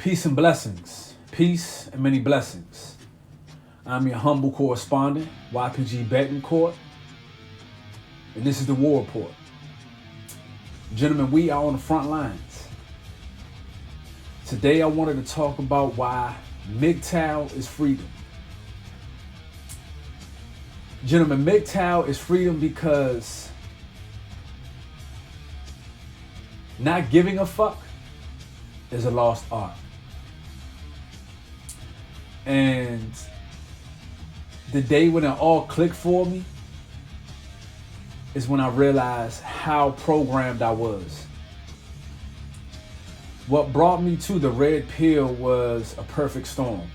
Peace and blessings. Peace and many blessings. I'm your humble correspondent, YPG Betancourt, and this is the War Report. Gentlemen, we are on the front lines. Today I wanted to talk about why Mgtow is freedom. Gentlemen, Mgtow is freedom because not giving a fuck is a lost art. And the day when it all clicked for me is when I realized how programmed I was. What brought me to the red pill was a perfect storm.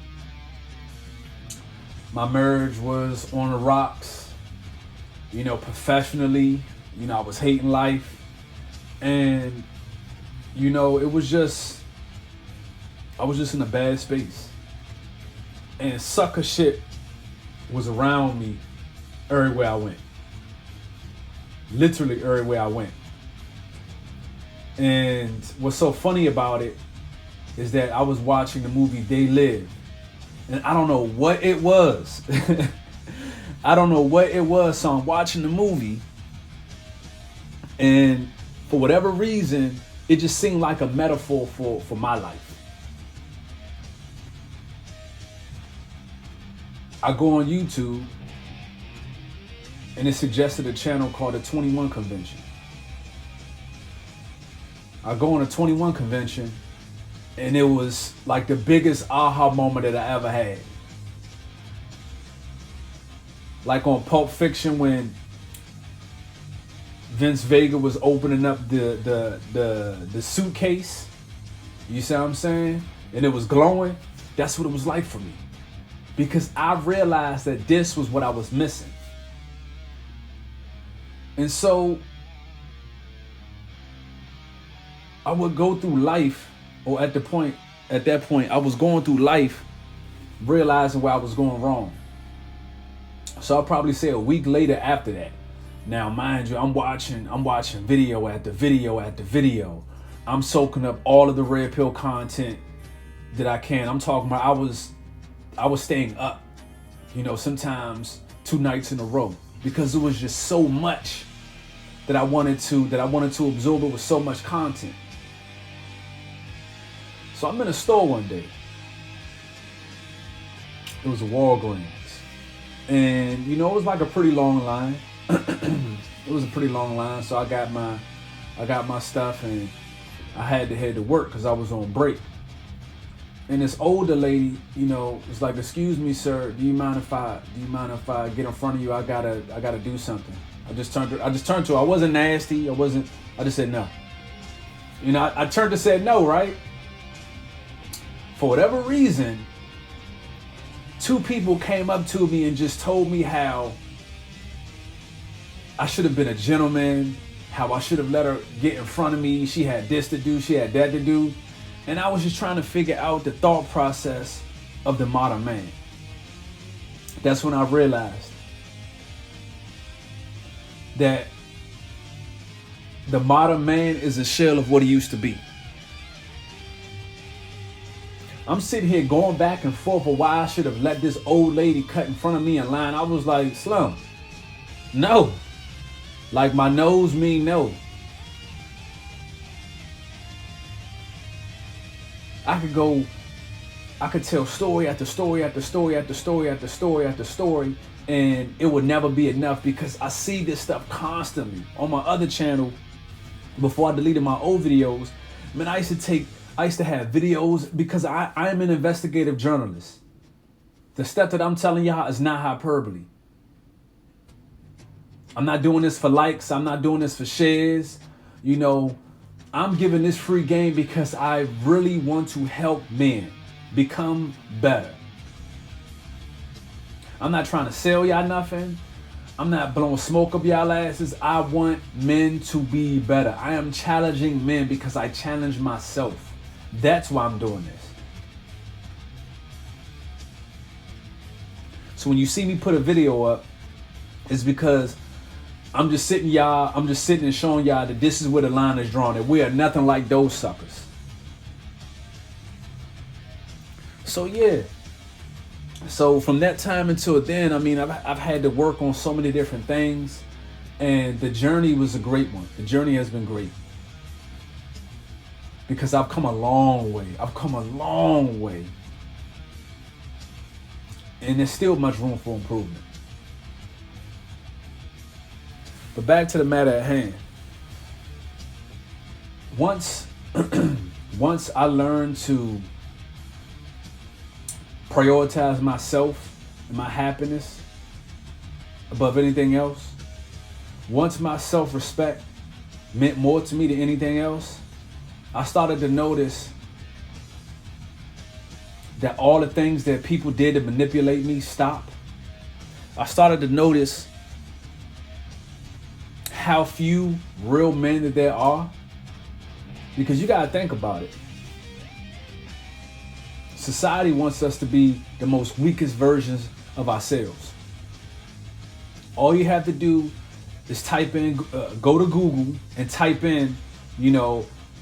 My marriage was on the rocks, professionally, I was hating life. And, it was just, I was just in a bad space. And sucker shit was around me everywhere I went. Literally everywhere I went. And what's so funny about it is that I was watching the movie They Live. And I don't know what it was. So I'm watching the movie. And for whatever reason, it just seemed like a metaphor for my life. I go on YouTube and it suggested a channel called the 21 Convention. I go on a 21 Convention and it was like the biggest aha moment that I ever had. Like on Pulp Fiction when Vince Vega was opening up the suitcase. You see what I'm saying? And it was glowing. That's what it was like for me. Because I realized that this was what I was missing. And so I would go through life, or at that point, I was going through life realizing where I was going wrong. So I'll probably say a week later after that. Now, mind you, I'm watching video after video after video. I'm soaking up all of the red pill content that I can. I'm talking about I was staying up, sometimes 2 nights in a row because it was just so much that I wanted to absorb. It with so much content. So I'm in a store one day. It was a Walgreens. And, it was like a pretty long line. It was a pretty long line. So I got my stuff and I had to head to work because I was on break. And this older lady, was like, "Excuse me, sir, do you mind if I get in front of you? I gotta do something." I just turned to her. I wasn't nasty. I just said no. I turned to say no, right? For whatever reason, 2 people came up to me and just told me how I should have been a gentleman, how I should have let her get in front of me. She had this to do, she had that to do. And I was just trying to figure out the thought process of the modern man. That's when I realized that the modern man is a shell of what he used to be. I'm sitting here going back and forth of why I should have let this old lady cut in front of me in line. I was like, Slim, no. Like my nose mean no. I could tell story after story after story after story after story after story, and it would never be enough because I see this stuff constantly on my other channel. Before I deleted my old videos, man, I used to have videos because I am an investigative journalist. The stuff that I'm telling y'all is not hyperbole. I'm not doing this for likes. I'm not doing this for shares. I'm giving this free game because I really want to help men become better. I'm not trying to sell y'all nothing. I'm not blowing smoke up y'all asses. I want men to be better. I am challenging men because I challenge myself. That's why I'm doing this. So when you see me put a video up, it's because I'm just sitting and showing y'all that this is where the line is drawn, that we are nothing like those suckers. So yeah. So from that time until then, I mean, I've had to work on so many different things, and the journey was a great one. The journey has been great because I've come a long way. I've come a long way, and there's still much room for improvement. But back to the matter at hand. Once I learned to prioritize myself and my happiness above anything else, once my self-respect meant more to me than anything else, I started to notice that all the things that people did to manipulate me stopped. I started to notice how few real men that there are. Because you gotta think about it. Society wants us to be the most weakest versions of ourselves. All you have to do is type in, go to Google and type in,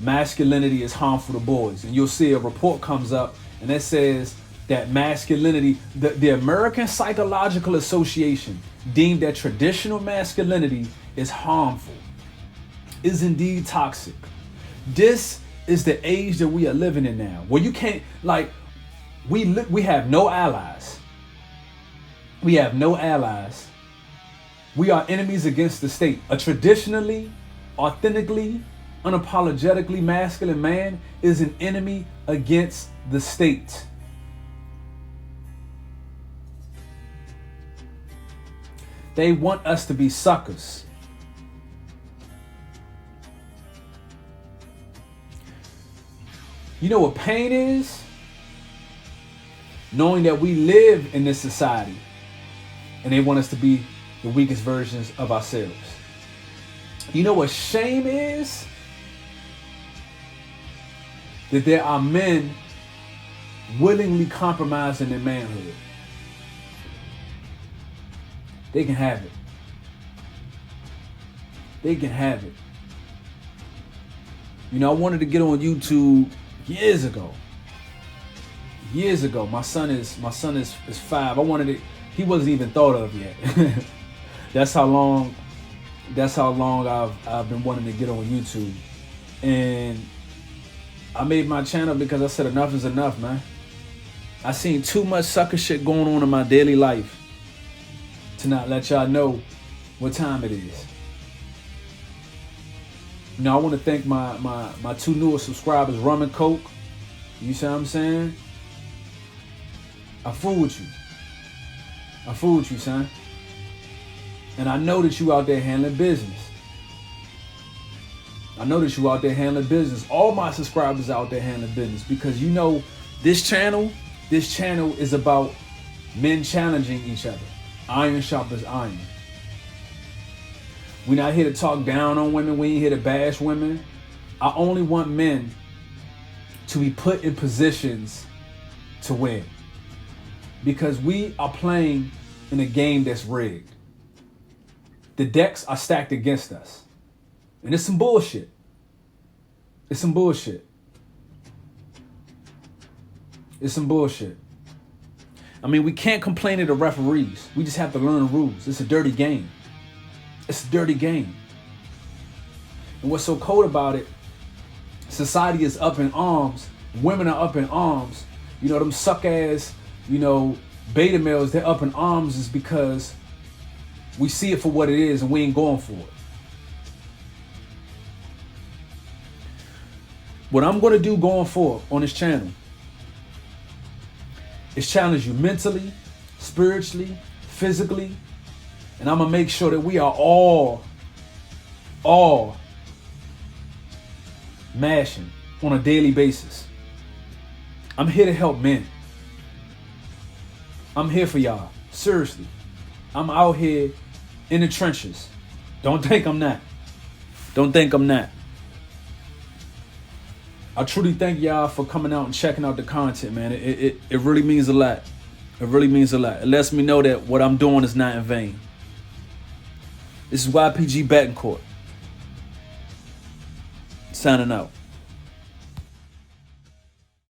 masculinity is harmful to boys. And you'll see a report comes up and that says that masculinity, the American Psychological Association deemed that traditional masculinity is harmful, is indeed toxic. This is the age that we are living in now, where you can't, we have no allies. We have no allies. We are enemies against the state. A traditionally, authentically, unapologetically masculine man is an enemy against the state. They want us to be suckers. You know what pain is? Knowing that we live in this society and they want us to be the weakest versions of ourselves. You know what shame is? That there are men willingly compromising their manhood. They can have it. They can have it. I wanted to get on YouTube years ago. My son is 5. I wanted it. He wasn't even thought of yet. That's how long I've been wanting to get on YouTube. And I made my channel because I said enough is enough, man. I seen too much sucker shit going on in my daily life to not let y'all know what time it is. I want to thank my 2 newest subscribers, Rum and Coke. You see what I'm saying? I fooled with you, son. And I know that you out there handling business. All my subscribers out there handling business because this channel is about men challenging each other. Iron sharpens iron. We're not here to talk down on women. We ain't here to bash women. I only want men to be put in positions to win. Because we are playing in a game that's rigged. The decks are stacked against us. And it's some bullshit. I mean, we can't complain to the referees. We just have to learn the rules. It's a dirty game. And what's so cold about it, society is up in arms. Women are up in arms. Them suck ass, beta males, they're up in arms is because we see it for what it is and we ain't going for it. What I'm going to do going forward on this channel is challenge you mentally, spiritually, physically, and I'm going to make sure that we are all mashing on a daily basis. I'm here to help men. I'm here for y'all. Seriously. I'm out here in the trenches. Don't think I'm not. I truly thank y'all for coming out and checking out the content, man. It really means a lot. It lets me know that what I'm doing is not in vain. This is YPG Betancourt. Signing out.